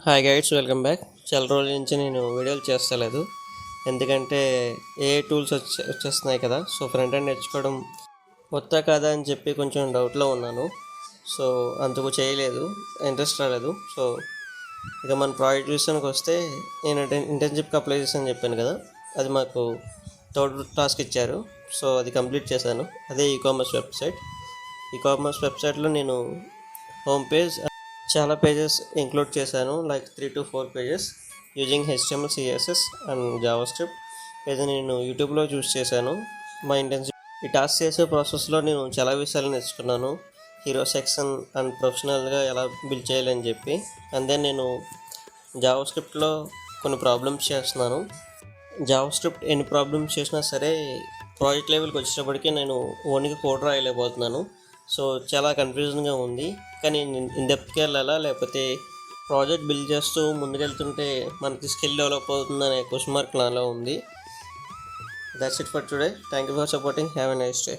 Hi guides, welcome back. చాలా రోజుల నుంచి నేను వీడియోలు చేస్తలేదు, ఎందుకంటే ఏ టూల్స్ వచ్చేస్తున్నాయి కదా. సో ఫ్రంట్ ఎండ్ నేర్చుకోవడం వస్తా కాదా అని చెప్పి కొంచెం డౌట్లో ఉన్నాను. సో అందుకు చేయలేదు, ఇంట్రెస్ట్ రాలేదు. సో ఇక మన ప్రాజెక్ట్ విషయానికి వస్తే, నేను ఇంటర్న్షిప్కి అప్లై చేశాను చెప్పాను కదా, అది మాకు థర్డ్ టాస్క్ ఇచ్చారు. సో అది కంప్లీట్ చేశాను. అదే ఈ కామర్స్ వెబ్సైట్లో నేను హోమ్ పేజ్ చాలా పేజెస్ ఇంక్లూడ్ చేశాను, like 3 to 4 pages using HTML, CSS and JavaScript. ఇది నేను యూట్యూబ్లో చూస్ చేశాను. మా ఇంటెన్సివ్ ఈ టాస్క్ చేసే ప్రాసెస్లో నేను చాలా విషయాలు నేర్చుకున్నాను. హీరో సెక్షన్ అండ్ ప్రొఫెషనల్గా ఎలా బిల్డ్ చేయాలని చెప్పి. అండ్ దెన్ నేను జావాస్క్రిప్ట్లో కొన్ని ప్రాబ్లమ్స్ చేస్తున్నాను. జావాస్క్రిప్ట్ ఎన్ని ప్రాబ్లమ్స్ చేసినా సరే, ప్రాజెక్ట్ లెవెల్కి వచ్చేటప్పటికి నేను ఓన్గా కోడ్ రాయలేకపోతున్నాను. సో చాలా కన్ఫ్యూజన్గా ఉంది. కానీ ఇన్డెప్త్కి వెళ్ళాలా, లేకపోతే ప్రాజెక్ట్ బిల్డ్ చేస్తూ ముందుకెళ్తుంటే మనకి స్కిల్ డెవలప్ అవుతుందనే క్వశ్చన్ మార్క్ నాలో ఉంది. That's it for today. Thank you for supporting. Have a nice day.